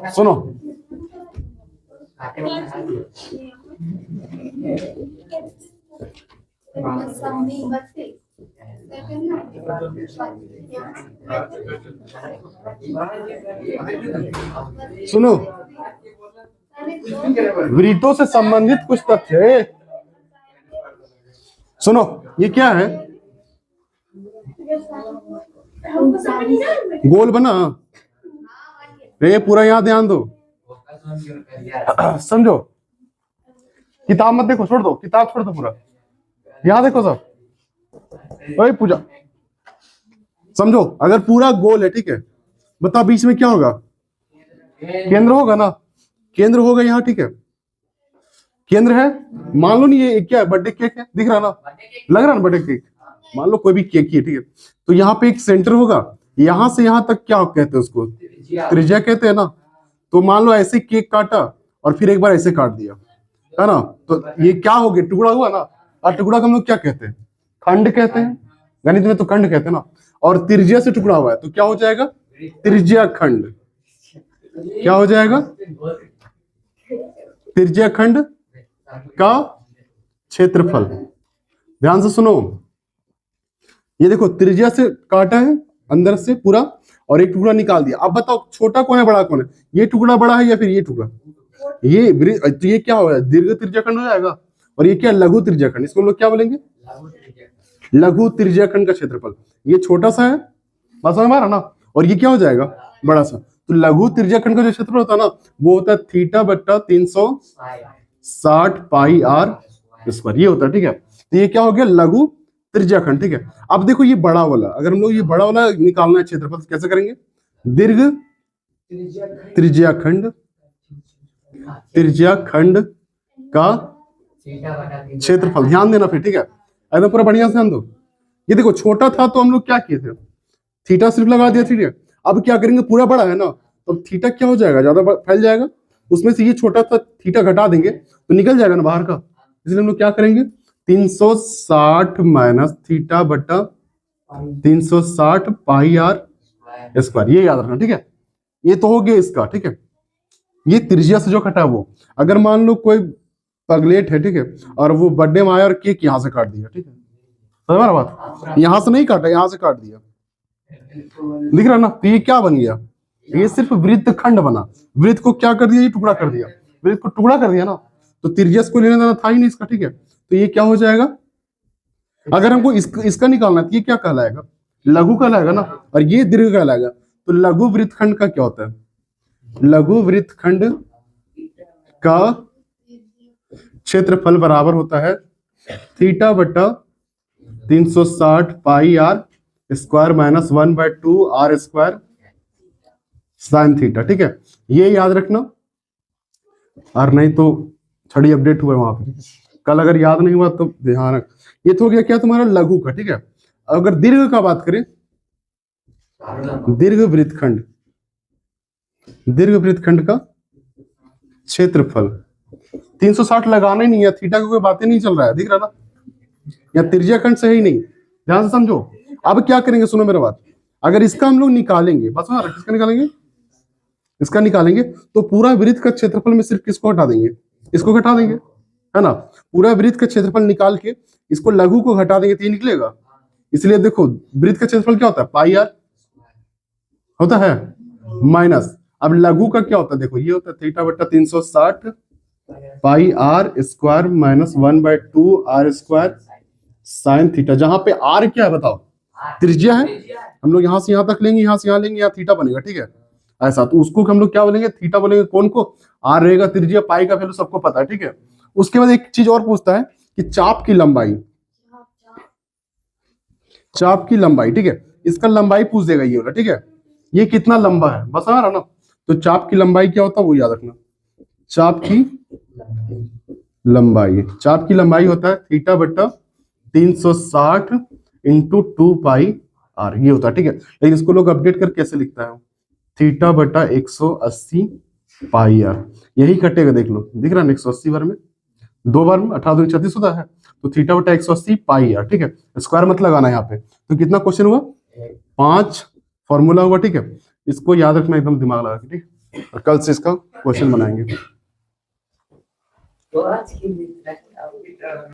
सुनो, सुनो, वृत्तों से संबंधित कुछ तथ्य है। सुनो, ये क्या है? गोल बना, ये पूरा यहां ध्यान दो, समझो। किताब मत देखो, छोड़ दो, किताब छोड़ दो, पूरा यहां देखो सब। ओए पूजा, समझो, अगर पूरा गोल है, ठीक है, बता बीच में क्या होगा? केंद्र होगा ना, केंद्र होगा यहाँ, ठीक है, केंद्र है। मान लो नहीं, ये क्या है? बर्थडे केक है, दिख रहा ना, लग रहा ना बर्थडे केक, मान लो कोई भी केक ही है, ठीक है। तो यहाँ पे एक सेंटर होगा, यहां से यहां तक क्या कहते हैं उसको? त्रिज्या कहते हैं ना। तो मान लो ऐसे केक काटा और फिर एक बार ऐसे काट दिया, है ना, तो ये क्या हो गया? टुकड़ा हुआ ना। और टुकड़ा को हम लोग क्या कहते हैं? खंड कहते हैं, गणित में तो खंड कहते हैं ना। और त्रिज्या से टुकड़ा हुआ है तो क्या हो जाएगा? त्रिज्या खंड। क्या हो जाएगा? त्रिज्या खंड का क्षेत्रफल। ध्यान से सुनो, ये देखो, त्रिज्या से काटा है अंदर से पूरा और एक टुकड़ा निकाल दिया। अब बताओ छोटा कौन है, बड़ा कौन है? ये टुकड़ा बड़ा है या फिर ये टुकड़ा? तो ये क्या होगा? दीर्घ त्रिज्याखंड हो जाएगा। और ये क्या? लघु त्रिज्याखंड। इसको हम लोग क्या बोलेंगे? लघु त्रिज्याखंड का क्षेत्रफल। ये छोटा सा है, बस हमारा ना, और ये क्या हो जाएगा? बड़ा सा। तो लघु त्रिज्याखंड का जो क्षेत्रफल होता है ना, वो होता है थीटा बट्टा 360 पाई आर स्क्वायर, ये होता है, ठीक है। तो ये क्या हो गया? लघु त्रिज्याखंड, ठीक है। अब देखो ये बड़ा वाला, अगर हम लोग ये बड़ा वाला निकालना है क्षेत्रफल, तो कैसे करेंगे? दीर्घ त्रिज्याखंड, त्रिज्याखंड का क्षेत्रफल। ध्यान देना फिर, ठीक है, एकदम पूरा बढ़िया से ध्यान दो। ये देखो छोटा था तो हम लोग क्या किए थे? थीटा सिर्फ लगा दिया, ठीक है। अब क्या करेंगे? पूरा बड़ा है ना, तो थीटा क्या हो जाएगा? ज्यादा फैल जाएगा। उसमें से ये छोटा था थीटा घटा देंगे तो निकल जाएगा ना बाहर का। इसलिए हम लोग क्या करेंगे? 360 माइनस थीटा बट्टा 360 पाई आर स्क्वायर, ये याद रखना, ठीक है। ये तो हो गया इसका, ठीक है। ये त्रिज्या से जो कटा वो, अगर मान लो कोई पगलेट है, ठीक है, और वो बर्थडे में आया और केक यहाँ से काट दिया, ठीक है, समझ रहा बात? यहाँ से नहीं काटा, यहाँ से काट दिया, दिख रहा ना? तो ये क्या बन गया? ये सिर्फ वृत्त खंड बना। वृत्त को क्या कर दिया? ये टुकड़ा कर दिया। वृत्त को टुकड़ा कर दिया ना, तो त्रिज्या को लेने देना था ही नहीं इसका, ठीक है। तो ये क्या हो जाएगा? अगर हमको इसका निकालना है तो ये क्या कहलाएगा? लघु कहलाएगा ना, और ये दीर्घ कहलाएगा। तो लघु वृत्तखंड का क्या होता है? लघु वृत्तखंड का क्षेत्रफल बराबर होता है थीटा बट्टा 360 pi R square minus 1/2 R square sine theta, ठीक है। ये याद रखना, और नहीं तो छड़ी अपडेट हुआ वहां पे कल, अगर याद नहीं हुआ तो ध्यान रख। ये तो हो गया क्या तुम्हारा? लघु का, ठीक है। अगर दीर्घ का बात करें, दीर्घ वृत्तखंड, दीर्घ वृत्तखंड का क्षेत्रफल 360 लगाना ही नहीं है, थीटा की कोई बातें नहीं चल रहा है, दिख रहा ना, या त्रिज्याखंड से ही नहीं। ध्यान से समझो। अब क्या करेंगे? सुनो मेरा बात, अगर इसका हम लोग निकालेंगे, बस किसका निकालेंगे? इसका निकालेंगे तो पूरा वृत्त का क्षेत्रफल में सिर्फ किसको हटा देंगे? इसको घटा देंगे, है ना। पूरा वृत्त का क्षेत्रफल निकाल के इसको लघु को घटा देंगे तो ये निकलेगा। इसलिए देखो वृत्त का क्षेत्रफल क्या होता है? पाई आर होता है, माइनस, अब लघु का क्या होता है? देखो ये होता है थीटा बट्टा 360 pi R square minus 1/2 R square sine theta. जहां पे आर क्या है बताओ? त्रिज्या है। हम लोग यहां से यहां तक लेंगे, यहां से यहां लेंगे, यहाँ थीटा बनेगा, ठीक है, ऐसा। तो उसको हम लोग क्या बोलेंगे? थीटा बोलेंगे। कौन को? आर रहेगा त्रिज्या, पाई का वैल्यू सबको पता है, ठीक है। उसके बाद एक चीज और पूछता है कि चाप की लंबाई, चाप की लंबाई, ठीक है, इसका लंबाई पूछ देगा ये वाला, ठीक है। ये कितना लंबा है, बस आ रहा ना। तो चाप की लंबाई क्या होता है वो याद रखना। चाप की लंबाई, चाप की लंबाई होता है थीटा बट्टा 360 इंटू 2 पाई आर, ये होता है, ठीक है। लेकिन इसको लोग अपडेट कर कैसे लिखता है? थीटा बटा 180 पाई आर, यही कटेगा, देख लो, दिख रहा है 180 बार में, 2 बार में 18 36 होता है। तो थीटा बटा 180 पाई आर, ठीक है, स्क्वायर मत लगाना यहाँ पे। तो कितना क्वेश्चन हुआ? 5 फॉर्मूला हुआ, ठीक है। इसको याद रखना एकदम दिमाग लगा के, ठीक। और कल से इसका क्वेश्चन बनाएंगे।